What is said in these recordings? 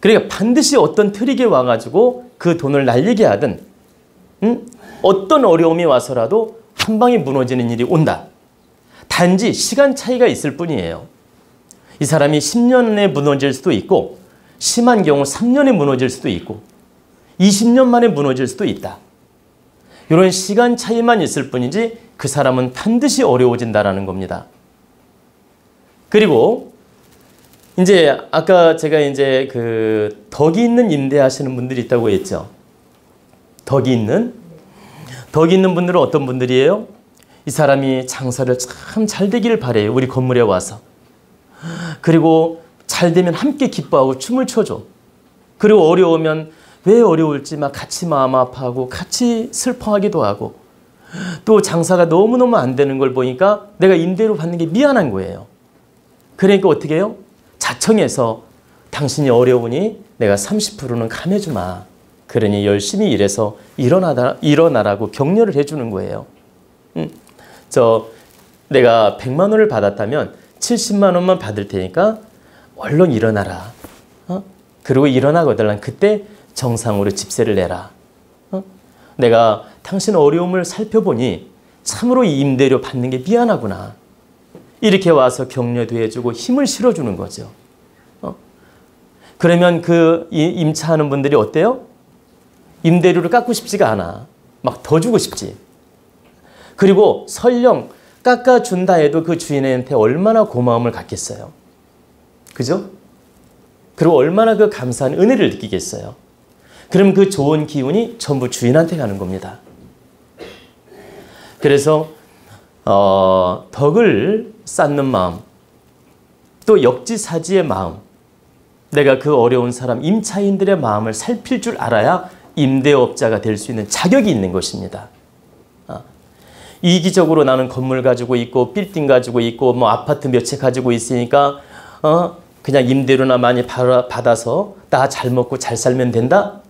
그러니까 반드시 어떤 트릭이 와가지고 그 돈을 날리게 하든 어떤 어려움이 와서라도 한 방에 무너지는 일이 온다. 단지 시간 차이가 있을 뿐이에요. 이 사람이 10년에 무너질 수도 있고 심한 경우 3년에 무너질 수도 있고 20년 만에 무너질 수도 있다. 이런 시간 차이만 있을 뿐이지 그 사람은 반드시 어려워진다라는 겁니다. 그리고 이제 아까 제가 이제 그 덕이 있는 임대하시는 분들이 있다고 했죠. 덕이 있는 분들은 어떤 분들이에요? 이 사람이 장사를 참 잘 되기를 바래요. 우리 건물에 와서. 그리고 잘 되면 함께 기뻐하고 춤을 춰줘. 그리고 어려우면 왜 어려울지 막 같이 마음 아파하고 같이 슬퍼하기도 하고 또 장사가 너무너무 안 되는 걸 보니까 내가 임대료 받는 게 미안한 거예요. 그러니까 어떻게 해요? 자청해서 당신이 어려우니 내가 30%는 감해주마. 그러니 열심히 일해서 일어나라고 격려를 해주는 거예요. 내가 100만 원을 받았다면 70만 원만 받을 테니까 얼른 일어나라. 그리고 일어나거든 그때 정상으로 집세를 내라. 내가 당신 어려움을 살펴보니 참으로 이 임대료 받는 게 미안하구나. 이렇게 와서 격려도 해주고 힘을 실어주는 거죠. 그러면 그 임차하는 분들이 어때요? 임대료를 깎고 싶지가 않아. 막 더 주고 싶지. 그리고 설령 깎아준다 해도 그 주인한테 얼마나 고마움을 갖겠어요. 그죠? 그리고 얼마나 그 감사한 은혜를 느끼겠어요. 그럼 그 좋은 기운이 전부 주인한테 가는 겁니다. 그래서 덕을 쌓는 마음, 또 역지사지의 마음, 내가 그 어려운 사람, 임차인들의 마음을 살필 줄 알아야 임대업자가 될 수 있는 자격이 있는 것입니다. 이기적으로 나는 건물 가지고 있고 빌딩 가지고 있고 뭐 아파트 몇 채 가지고 있으니까 그냥 임대료나 많이 받아서 나 잘 먹고 잘 살면 된다?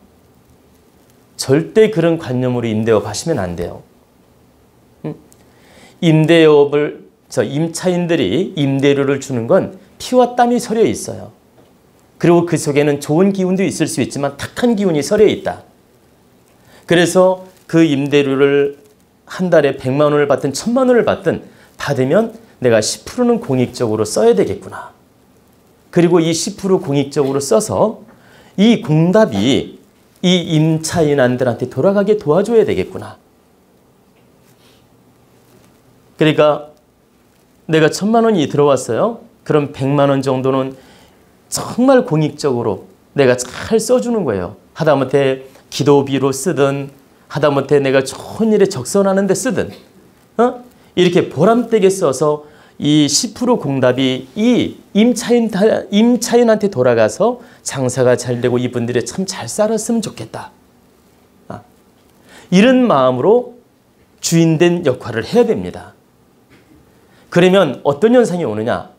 절대 그런 관념으로 임대업 하시면 안 돼요. 임차인들이 임대료를 주는 건 피와 땀이 서려 있어요. 그리고 그 속에는 좋은 기운도 있을 수 있지만 탁한 기운이 서려 있다. 그래서 그 임대료를 한 달에 100만 원을 받든 1000만 원을 받으면 내가 10%는 공익적으로 써야 되겠구나. 그리고 이 10% 공익적으로 써서 이 공답이 이 임차인한들한테 돌아가게 도와줘야 되겠구나. 그러니까 내가 1000만 원이 들어왔어요. 그럼 100만 원 정도는 정말 공익적으로 내가 잘 써주는 거예요. 하다못해 기도비로 쓰든 하다못해 내가 좋은 일에 적선하는 데 쓰든 이렇게 보람되게 써서 이 10% 공답이 이 임차인한테 돌아가서 장사가 잘 되고 이분들이 참 잘 살았으면 좋겠다. 이런 마음으로 주인된 역할을 해야 됩니다. 그러면 어떤 현상이 오느냐?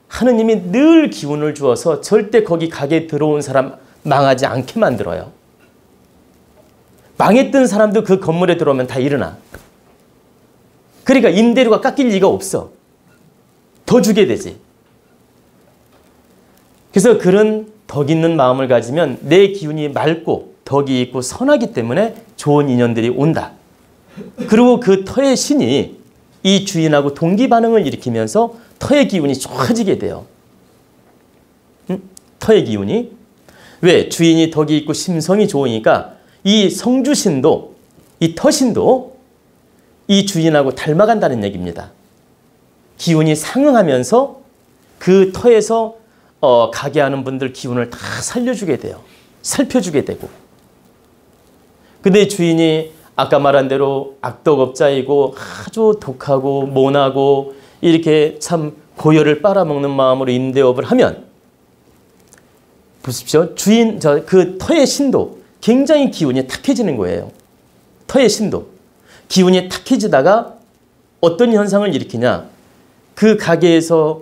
하느님이 늘 기운을 주어서 절대 거기 가게 들어온 사람 망하지 않게 만들어요. 망했던 사람도 그 건물에 들어오면 다 일어나. 그러니까 임대료가 깎일 리가 없어. 더 주게 되지. 그래서 그런 덕 있는 마음을 가지면 내 기운이 맑고 덕이 있고 선하기 때문에 좋은 인연들이 온다. 그리고 그 터의 신이 이 주인하고 동기 반응을 일으키면서 터의 기운이 좋아지게 돼요. 터의 기운이. 왜? 주인이 덕이 있고 심성이 좋으니까 이 성주신도, 이 터신도 이 주인하고 닮아간다는 얘기입니다. 기운이 상응하면서 그 터에서 가게 하는 분들 기운을 다 살려주게 돼요. 살펴주게 되고. 근데 주인이 아까 말한 대로 악덕업자이고 아주 독하고 모나고 이렇게 참 고열을 빨아먹는 마음으로 임대업을 하면 보십시오. 그 터의 신도 굉장히 기운이 탁해지는 거예요. 터의 신도. 기운이 탁해지다가 어떤 현상을 일으키냐. 그 가게에서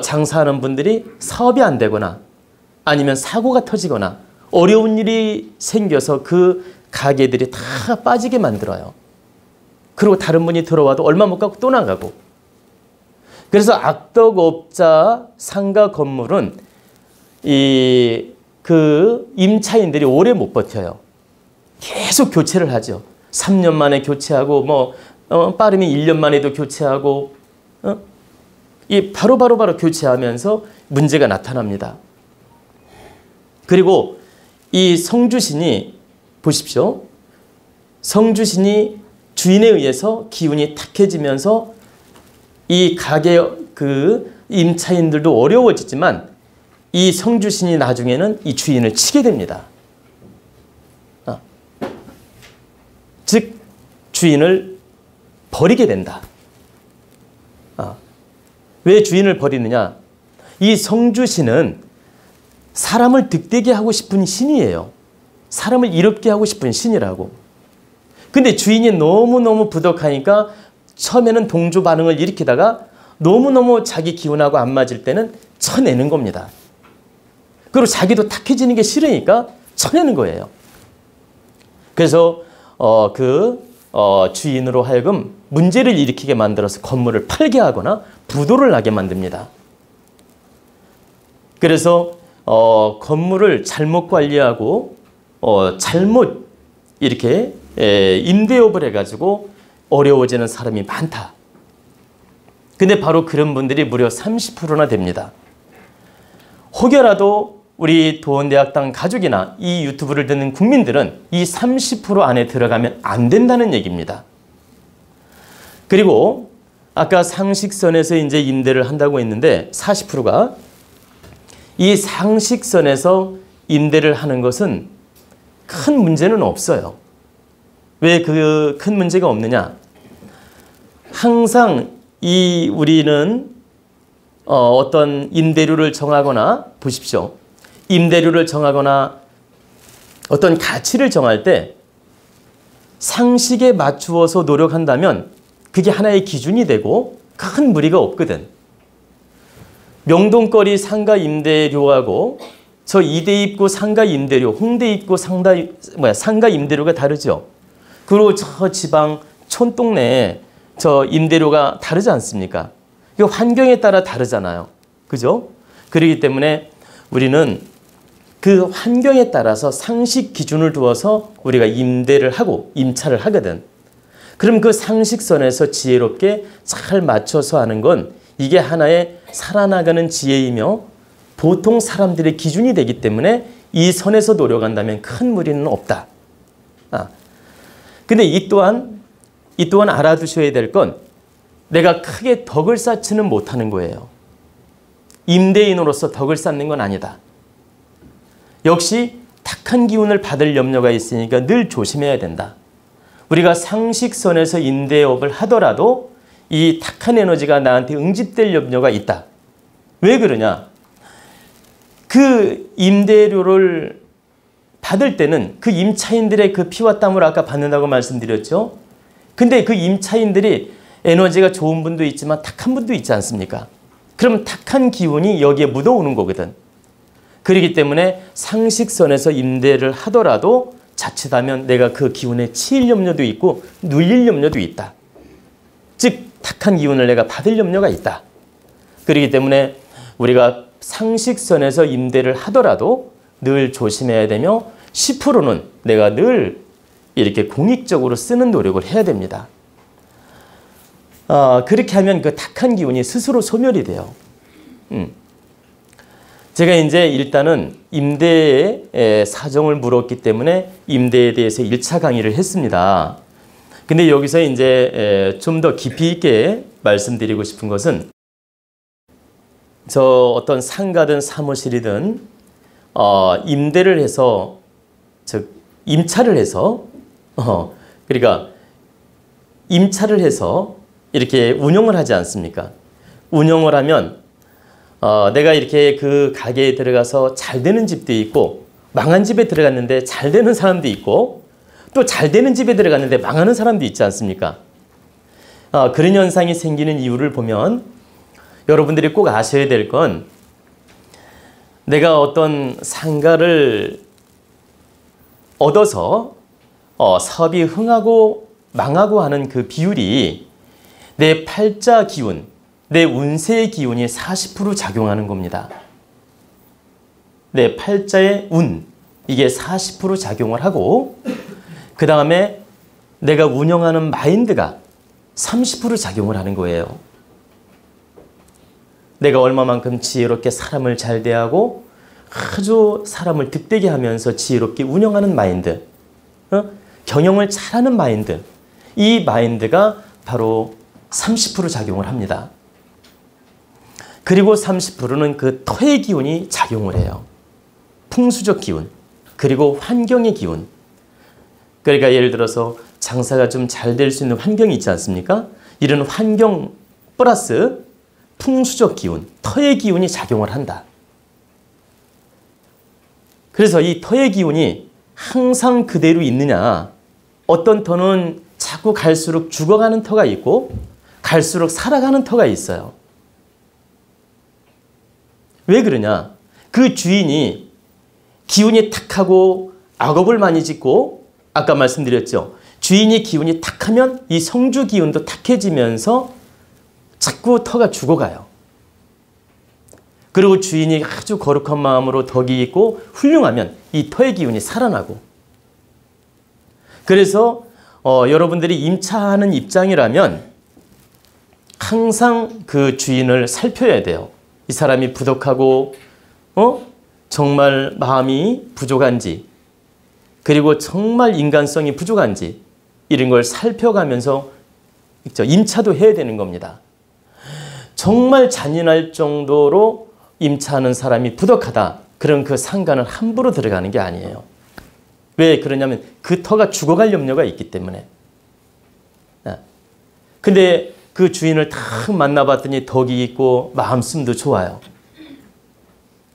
장사하는 분들이 사업이 안 되거나 아니면 사고가 터지거나 어려운 일이 생겨서 그 가게들이 다 빠지게 만들어요. 그리고 다른 분이 들어와도 얼마 못 가고 또 나가고. 그래서 악덕업자 상가 건물은 이 그 임차인들이 오래 못 버텨요. 계속 교체를 하죠. 3년 만에 교체하고 빠르면 1년 만에도 교체하고 이 바로 교체하면서 문제가 나타납니다. 그리고 이 성주신이 보십시오. 성주신이 주인에 의해서 기운이 탁해지면서 이 가게 그 임차인들도 어려워지지만 이 성주신이 나중에는 이 주인을 치게 됩니다. 즉 주인을 버리게 된다. 왜 주인을 버리느냐? 이 성주신은 사람을 득되게 하고 싶은 신이에요. 사람을 이롭게 하고 싶은 신이라고. 근데 주인이 너무너무 부덕하니까 처음에는 동조 반응을 일으키다가 너무너무 자기 기운하고 안 맞을 때는 쳐내는 겁니다. 그리고 자기도 탁해지는 게 싫으니까 쳐내는 거예요. 그래서 주인으로 하여금 문제를 일으키게 만들어서 건물을 팔게 하거나 부도를 나게 만듭니다. 그래서 건물을 잘못 관리하고 잘못 이렇게 임대업을 해가지고 어려워지는 사람이 많다. 근데 바로 그런 분들이 무려 30%나 됩니다. 혹여라도 우리 도원대학당 가족이나 이 유튜브를 듣는 국민들은 이 30% 안에 들어가면 안 된다는 얘기입니다. 그리고 아까 상식선에서 이제 임대를 한다고 했는데 40%가 이 상식선에서 임대를 하는 것은 큰 문제는 없어요. 왜 그 큰 문제가 없느냐? 항상 우리는 어떤 임대료를 정하거나 보십시오. 임대료를 정하거나 어떤 가치를 정할 때 상식에 맞추어서 노력한다면 그게 하나의 기준이 되고 큰 무리가 없거든. 명동거리 상가 임대료하고 저 이대 입구 상가 임대료, 홍대 입구 상가 임대료가 다르죠. 그리고 저 지방 촌동네에 저 임대료가 다르지 않습니까? 그 환경에 따라 다르잖아요. 그죠? 그렇기 때문에 우리는 그 환경에 따라서 상식 기준을 두어서 우리가 임대를 하고 임차를 하거든. 그럼 그 상식선에서 지혜롭게 잘 맞춰서 하는 건 이게 하나의 살아나가는 지혜이며 보통 사람들의 기준이 되기 때문에 이 선에서 노력한다면 큰 무리는 없다. 근데 이 또한 알아두셔야 될 건 내가 크게 덕을 쌓지는 못하는 거예요. 임대인으로서 덕을 쌓는 건 아니다. 역시 탁한 기운을 받을 염려가 있으니까 늘 조심해야 된다. 우리가 상식선에서 임대업을 하더라도 이 탁한 에너지가 나한테 응집될 염려가 있다. 왜 그러냐? 그 임대료를 받을 때는 그 임차인들의 그 피와 땀을 아까 받는다고 말씀드렸죠. 근데 그 임차인들이 에너지가 좋은 분도 있지만 탁한 분도 있지 않습니까? 그럼 탁한 기운이 여기에 묻어오는 거거든. 그렇기 때문에 상식선에서 임대를 하더라도 자칫하면 내가 그 기운에 치일 염려도 있고 눌릴 염려도 있다. 즉 탁한 기운을 내가 받을 염려가 있다. 그렇기 때문에 우리가 상식선에서 임대를 하더라도 늘 조심해야 되며 10%는 내가 늘 이렇게 공익적으로 쓰는 노력을 해야 됩니다. 그렇게 하면 그 탁한 기운이 스스로 소멸이 돼요. 제가 이제 일단은 임대의 사정을 물었기 때문에 임대에 대해서 1차 강의를 했습니다. 근데 여기서 이제 좀 더 깊이 있게 말씀드리고 싶은 것은 저 어떤 상가든 사무실이든 임대를 해서 즉 임차를 해서 그러니까 임차를 해서 이렇게 운영을 하지 않습니까? 운영을 하면 내가 이렇게 그 가게에 들어가서 잘 되는 집도 있고 망한 집에 들어갔는데 잘 되는 사람도 있고 또 잘 되는 집에 들어갔는데 망하는 사람도 있지 않습니까? 그런 현상이 생기는 이유를 보면 여러분들이 꼭 아셔야 될 건 내가 어떤 상가를 얻어서 사업이 흥하고 망하고 하는 그 비율이 내 팔자 기운, 내 운세의 기운이 40% 작용하는 겁니다. 내 팔자의 운, 이게 40% 작용을 하고, 그 다음에 내가 운영하는 마인드가 30% 작용을 하는 거예요. 내가 얼마만큼 지혜롭게 사람을 잘 대하고 아주 사람을 득되게 하면서 지혜롭게 운영하는 마인드, 경영을 잘하는 마인드, 이 마인드가 바로 30% 작용을 합니다. 그리고 30%는 그 터의 기운이 작용을 해요. 풍수적 기운, 그리고 환경의 기운. 그러니까 예를 들어서 장사가 좀 잘 될 수 있는 환경이 있지 않습니까? 이런 환경 플러스 풍수적 기운, 터의 기운이 작용을 한다. 그래서 이 터의 기운이 항상 그대로 있느냐, 어떤 터는 자꾸 갈수록 죽어가는 터가 있고 갈수록 살아가는 터가 있어요. 왜 그러냐? 그 주인이 기운이 탁하고 악업을 많이 짓고, 아까 말씀드렸죠. 주인이 기운이 탁하면 이 성주 기운도 탁해지면서 자꾸 터가 죽어가요. 그리고 주인이 아주 거룩한 마음으로 덕이 있고 훌륭하면 이 터의 기운이 살아나고. 그래서 여러분들이 임차하는 입장이라면 항상 그 주인을 살펴야 돼요. 이 사람이 부족하고 정말 마음이 부족한지, 그리고 정말 인간성이 부족한지, 이런 걸 살펴가면서 임차도 해야 되는 겁니다. 정말 잔인할 정도로 임차하는 사람이 부족하다. 그럼 그 상간을 함부로 들어가는 게 아니에요. 왜 그러냐면 그 터가 죽어갈 염려가 있기 때문에. 근데 그 주인을 딱 만나봤더니 덕이 있고 마음씀도 좋아요.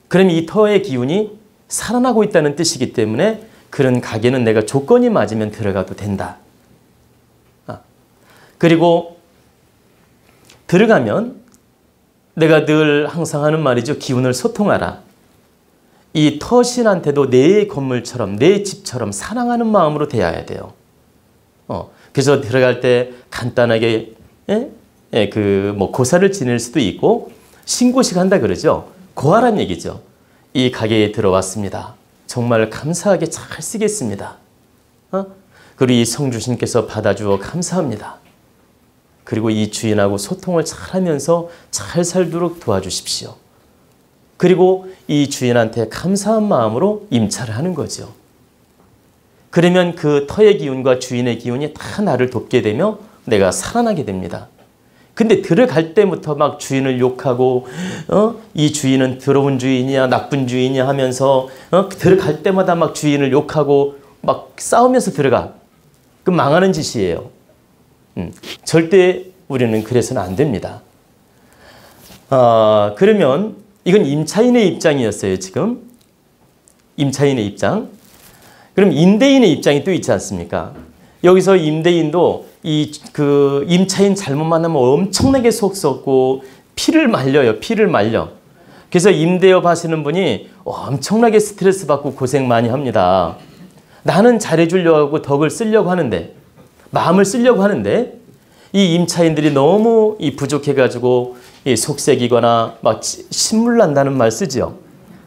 그럼 이 터의 기운이 살아나고 있다는 뜻이기 때문에 그런 가게는 내가 조건이 맞으면 들어가도 된다. 그리고 들어가면 내가 늘 항상 하는 말이죠. 기운을 소통하라. 이 터신한테도 내 건물처럼, 내 집처럼 사랑하는 마음으로 대해야 돼요. 그래서 들어갈 때 간단하게 고사를 지낼 수도 있고, 신고식 한다 그러죠. 고하란 얘기죠. 이 가게에 들어왔습니다. 정말 감사하게 잘 쓰겠습니다. 그리고 이 성주신께서 받아주어 감사합니다. 그리고 이 주인하고 소통을 잘하면서 잘 살도록 도와주십시오. 그리고 이 주인한테 감사한 마음으로 임차를 하는 거죠. 그러면 그 터의 기운과 주인의 기운이 다 나를 돕게 되며 내가 살아나게 됩니다. 근데 들어갈 때부터 막 주인을 욕하고 이 주인은 더러운 주인이야 나쁜 주인이야 하면서 들어갈 때마다 막 주인을 욕하고 막 싸우면서 들어가. 그럼 망하는 짓이에요. 절대 우리는 그래서는 안 됩니다. 그러면 이건 임차인의 입장이었어요. 지금 임차인의 입장. 그럼 임대인의 입장이 또 있지 않습니까? 여기서 임대인도 그 임차인 잘못 만나면 엄청나게 속 썩고 피를 말려요. 피를 말려. 그래서 임대업 하시는 분이 엄청나게 스트레스 받고 고생 많이 합니다. 나는 잘해주려고 하고 덕을 쓰려고 하는데, 마음을 쓰려고 하는데 이 임차인들이 너무 부족해가지고 속색이거나 막 신물 난다는 말 쓰죠.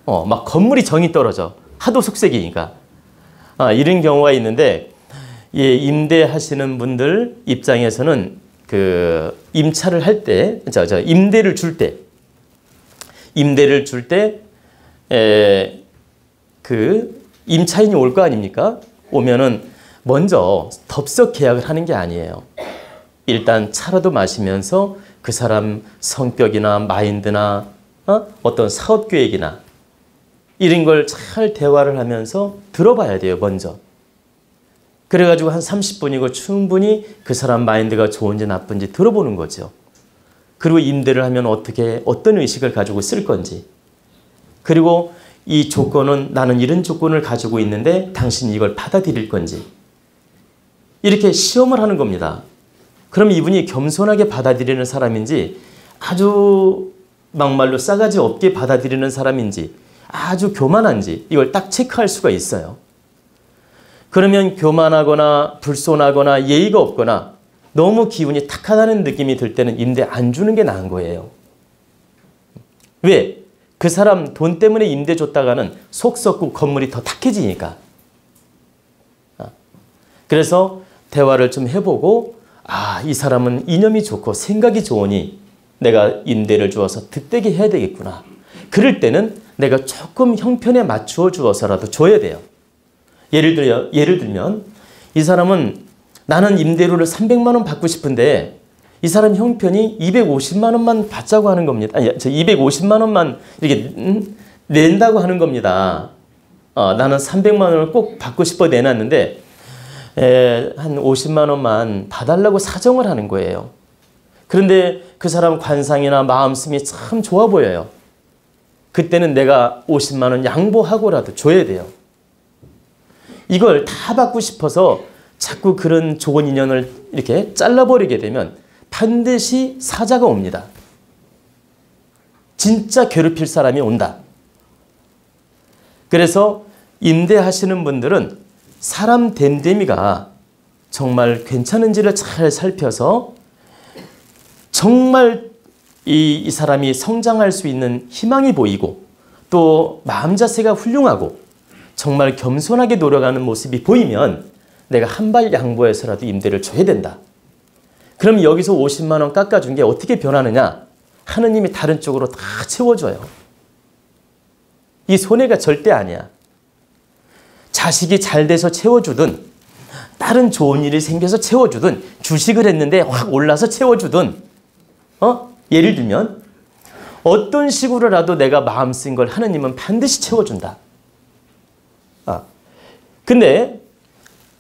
막 건물이 정이 떨어져. 하도 속색이니까. 이런 경우가 있는데, 임대하시는 분들 입장에서는 그 임차를 할 때, 임대를 줄 때, 그 임차인이 올 거 아닙니까? 오면은 먼저 덥석 계약을 하는 게 아니에요. 일단 차라도 마시면서 그 사람 성격이나 마인드나 어떤 사업 계획이나 이런 걸 잘 대화를 하면서 들어봐야 돼요, 먼저. 그래가지고 한 30분이고 충분히 그 사람 마인드가 좋은지 나쁜지 들어보는 거죠. 그리고 임대를 하면 어떤 의식을 가지고 쓸 건지. 그리고 이 조건은 나는 이런 조건을 가지고 있는데 당신이 이걸 받아들일 건지. 이렇게 시험을 하는 겁니다. 그럼 이분이 겸손하게 받아들이는 사람인지, 아주 막말로 싸가지 없게 받아들이는 사람인지, 아주 교만한지 이걸 딱 체크할 수가 있어요. 그러면 교만하거나 불손하거나 예의가 없거나 너무 기운이 탁하다는 느낌이 들 때는 임대 안 주는 게 나은 거예요. 왜? 그 사람 돈 때문에 임대 줬다가는 속 썩고 건물이 더 탁해지니까. 그래서 대화를 좀 해보고 이 사람은 이념이 좋고 생각이 좋으니 내가 임대를 주어서 득되게 해야 되겠구나. 그럴 때는 내가 조금 형편에 맞추어 주어서라도 줘야 돼요. 예를 들면 이 사람은 나는 임대료를 300만 원 받고 싶은데 이 사람 형편이 250만 원만 받자고 하는 겁니다. 아니, 저 250만 원만 이렇게 낸다고 하는 겁니다. 나는 300만 원을 꼭 받고 싶어 내놨는데 한 50만 원만 봐달라고 사정을 하는 거예요. 그런데 그 사람 관상이나 마음씀이 참 좋아 보여요. 그때는 내가 50만 원 양보하고라도 줘야 돼요. 이걸 다 받고 싶어서 자꾸 그런 좋은 인연을 이렇게 잘라버리게 되면 반드시 사자가 옵니다. 진짜 괴롭힐 사람이 온다. 그래서 임대하시는 분들은 사람 됨됨이가 정말 괜찮은지를 잘 살펴서 정말 이 사람이 성장할 수 있는 희망이 보이고 또 마음 자세가 훌륭하고 정말 겸손하게 노력하는 모습이 보이면 내가 한 발 양보해서라도 임대를 줘야 된다. 그럼 여기서 50만 원 깎아준 게 어떻게 변하느냐? 하느님이 다른 쪽으로 다 채워줘요. 이 손해가 절대 아니야. 자식이 잘 돼서 채워주든 다른 좋은 일이 생겨서 채워주든 주식을 했는데 확 올라서 채워주든 예를 들면 어떤 식으로라도 내가 마음 쓴 걸 하느님은 반드시 채워준다. 근데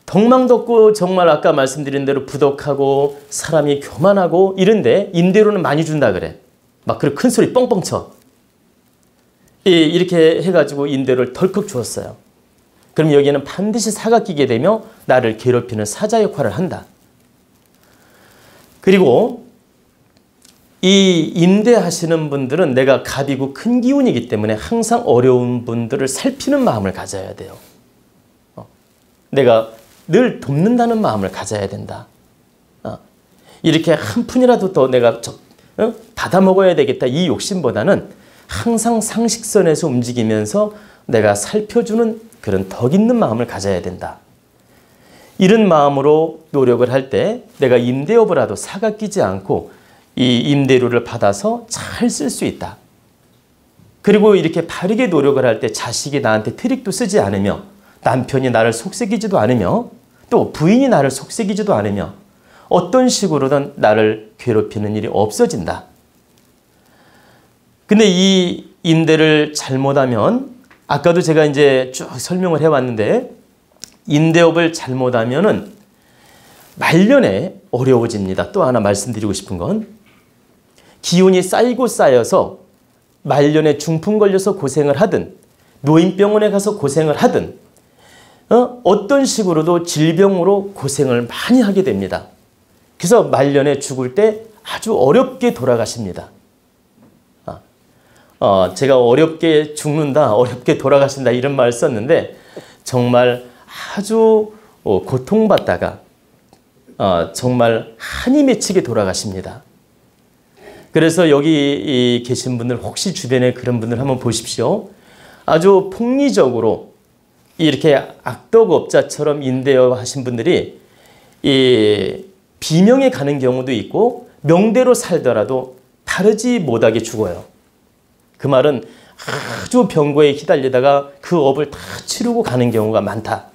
덕망덕고 정말 아까 말씀드린 대로 부덕하고 사람이 교만하고 이런데 임대료는 많이 준다 그래. 막 그런 큰 소리 뻥뻥 쳐. 이렇게 해가지고 임대료를 덜컥 주었어요. 그럼 여기에는 반드시 사가 끼게 되며 나를 괴롭히는 사자 역할을 한다. 그리고 이 임대하시는 분들은 내가 갑이고 큰 기운이기 때문에 항상 어려운 분들을 살피는 마음을 가져야 돼요. 내가 늘 돕는다는 마음을 가져야 된다. 이렇게 한 푼이라도 더 내가 받아 먹어야 되겠다 이 욕심보다는 항상 상식선에서 움직이면서 내가 살펴주는 그런 덕 있는 마음을 가져야 된다. 이런 마음으로 노력을 할 때 내가 임대업을 하도 사가 끼지 않고 이 임대료를 받아서 잘 쓸 수 있다. 그리고 이렇게 바르게 노력을 할 때 자식이 나한테 트릭도 쓰지 않으며 남편이 나를 속삭이지도 않으며 또 부인이 나를 속삭이지도 않으며 어떤 식으로든 나를 괴롭히는 일이 없어진다. 근데 이 임대를 잘못하면 아까도 제가 이제 쭉 설명을 해왔는데 임대업을 잘못하면은 말년에 어려워집니다. 또 하나 말씀드리고 싶은 건 기운이 쌓이고 쌓여서 말년에 중풍 걸려서 고생을 하든 노인병원에 가서 고생을 하든 어떤 식으로도 질병으로 고생을 많이 하게 됩니다. 그래서 말년에 죽을 때 아주 어렵게 돌아가십니다. 제가 어렵게 죽는다, 어렵게 돌아가신다 이런 말을 썼는데 정말 아주 고통받다가 정말 한이 맺히게 돌아가십니다. 그래서 여기 계신 분들 혹시 주변에 그런 분들 한번 보십시오. 아주 폭리적으로 이렇게 악덕업자처럼 임대업 하신 분들이 비명에 가는 경우도 있고 명대로 살더라도 다르지 못하게 죽어요. 그 말은 아주 병고에 시달리다가 그 업을 다 치르고 가는 경우가 많다.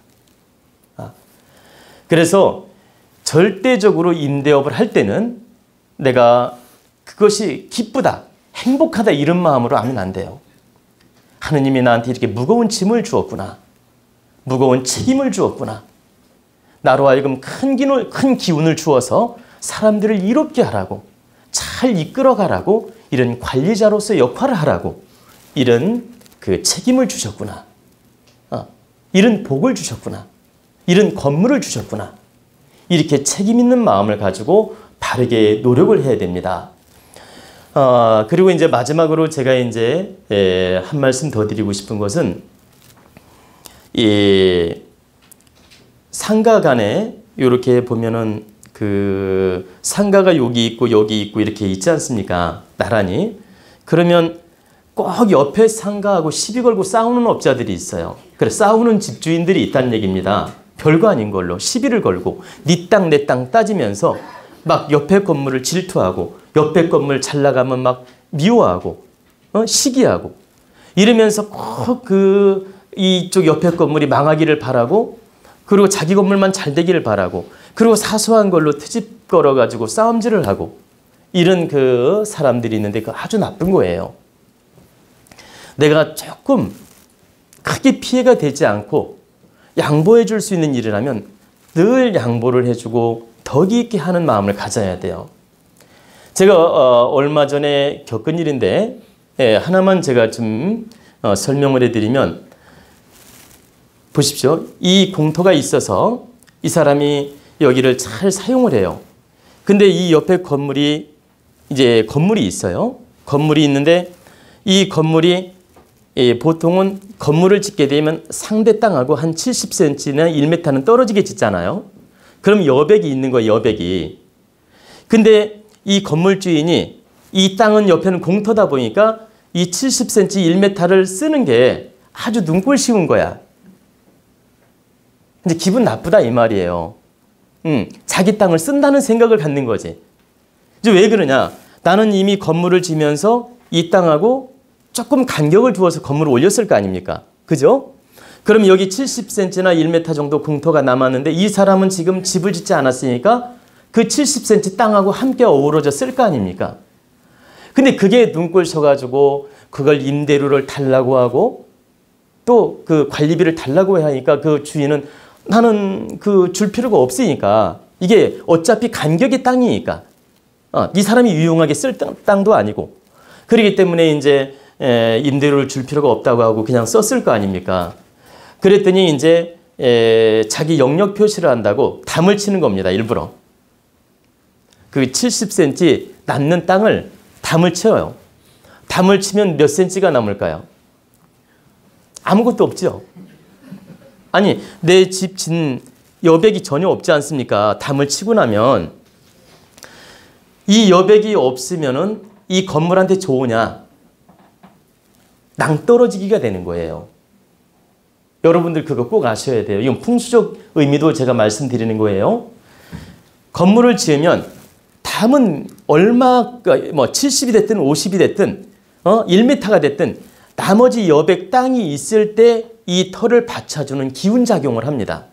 그래서 절대적으로 임대업을 할 때는 내가 그것이 기쁘다, 행복하다 이런 마음으로 하면 안 돼요. 하느님이 나한테 이렇게 무거운 짐을 주었구나. 무거운 책임을 주었구나. 나로 하여금 큰 기운을 주어서 사람들을 이롭게 하라고, 잘 이끌어가라고, 이런 관리자로서 역할을 하라고 이런 그 책임을 주셨구나. 이런 복을 주셨구나. 이런 건물을 주셨구나. 이렇게 책임 있는 마음을 가지고 바르게 노력을 해야 됩니다. 그리고 이제 마지막으로 제가 이제 한 말씀 더 드리고 싶은 것은 이 상가 간에 이렇게 보면은 그 상가가 여기 있고 이렇게 있지 않습니까? 나란히. 그러면 꼭 옆에 상가하고 시비 걸고 싸우는 업자들이 있어요. 그래, 싸우는 집주인들이 있다는 얘기입니다. 별거 아닌 걸로 시비를 걸고 네 땅 내 땅 따지면서 막 옆에 건물을 질투하고 옆에 건물 잘 나가면 막 미워하고 시기하고 이러면서 꼭 이쪽 옆에 건물이 망하기를 바라고 그리고 자기 건물만 잘 되기를 바라고 그리고 사소한 걸로 트집 걸어가지고 싸움질을 하고 이런 그 사람들이 있는데 그거 아주 나쁜 거예요. 내가 조금 크게 피해가 되지 않고 양보해 줄 수 있는 일을 하면 늘 양보를 해주고 덕이 있게 하는 마음을 가져야 돼요. 제가 얼마 전에 겪은 일인데 하나만 제가 좀 설명을 해드리면 보십시오. 이 공터가 있어서 이 사람이 여기를 잘 사용을 해요. 근데 이 옆에 건물이 있어요. 건물이 있는데 이 건물이 보통은 건물을 짓게 되면 상대 땅하고 한 70cm나 1m는 떨어지게 짓잖아요. 그럼 여백이 있는 거예요, 여백이. 근데 이 건물 주인이 이 땅은 옆에는 공터다 보니까 이 70cm, 1m를 쓰는 게 아주 눈꼴 쉬운 거야. 이제 기분 나쁘다 이 말이에요. 자기 땅을 쓴다는 생각을 갖는 거지. 이제 왜 그러냐? 나는 이미 건물을 지면서 이 땅하고 조금 간격을 두어서 건물을 올렸을 거 아닙니까? 그죠? 그럼 여기 70cm나 1m 정도 공터가 남았는데 이 사람은 지금 집을 짓지 않았으니까 그 70cm 땅하고 함께 어우러져 쓸 거 아닙니까? 근데 그게 눈꼴 서가지고 그걸 임대료를 달라고 하고 또 그 관리비를 달라고 하니까 그 주인은 나는 그 줄 필요가 없으니까 이게 어차피 간격의 땅이니까 이 사람이 유용하게 쓸 땅도 아니고 그렇기 때문에 이제 임대료를 줄 필요가 없다고 하고 그냥 썼을 거 아닙니까? 그랬더니 이제 자기 영역 표시를 한다고 담을 치는 겁니다. 일부러. 그 70cm 남는 땅을 담을 쳐요. 담을 치면 몇 cm가 남을까요? 아무것도 없죠. 아니 내 집 진 여백이 전혀 없지 않습니까? 담을 치고 나면 이 여백이 없으면은 이 건물한테 좋으냐? 낭떠러지기가 되는 거예요. 여러분들 그거 꼭 아셔야 돼요. 이건 풍수적 의미도 제가 말씀드리는 거예요. 건물을 지으면 담은 얼마, 뭐 70이 됐든 50이 됐든 1m가 됐든 나머지 여백 땅이 있을 때 이 터를 받쳐주는 기운작용을 합니다.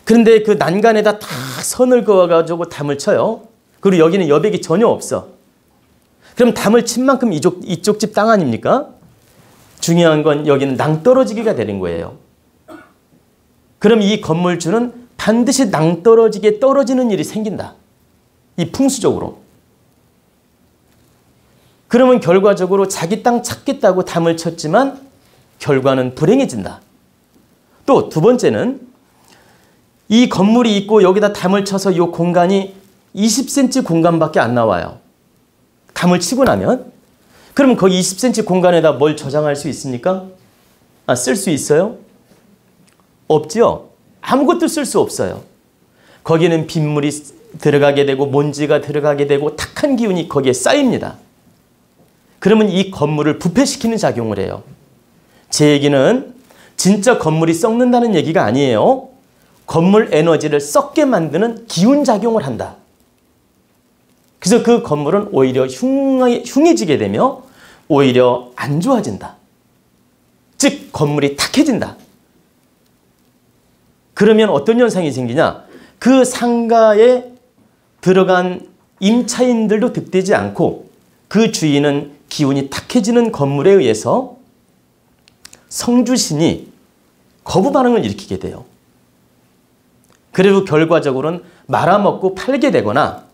그런데 그 난간에다 다 선을 그어가지고 담을 쳐요. 그리고 여기는 여백이 전혀 없어. 그럼 담을 친 만큼 이쪽 집 땅 아닙니까? 중요한 건 여기는 낭떠러지기가 되는 거예요. 그럼 이 건물주는 반드시 낭떠러지게 떨어지는 일이 생긴다. 이 풍수적으로. 그러면 결과적으로 자기 땅 찾겠다고 담을 쳤지만 결과는 불행해진다. 또 두 번째는 이 건물이 있고 여기다 담을 쳐서 이 공간이 20cm 공간밖에 안 나와요. 담을 치고 나면 그럼 거기 20cm 공간에다 뭘 저장할 수 있습니까? 쓸 수 있어요? 없지요? 아무것도 쓸 수 없어요. 거기는 빗물이 들어가게 되고 먼지가 들어가게 되고 탁한 기운이 거기에 쌓입니다. 그러면 이 건물을 부패시키는 작용을 해요. 제 얘기는 진짜 건물이 썩는다는 얘기가 아니에요. 건물 에너지를 썩게 만드는 기운작용을 한다. 그래서 그 건물은 오히려 흉해지게 되며 오히려 안 좋아진다. 즉 건물이 탁해진다. 그러면 어떤 현상이 생기냐? 그 상가에 들어간 임차인들도 득되지 않고 그 주인은 기운이 탁해지는 건물에 의해서 성주신이 거부 반응을 일으키게 돼요. 그리고 결과적으로는 말아먹고 팔게 되거나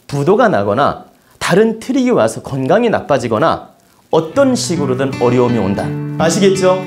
부도가 나거나 다른 트릭이 와서 건강이 나빠지거나 어떤 식으로든 어려움이 온다. 아시겠죠?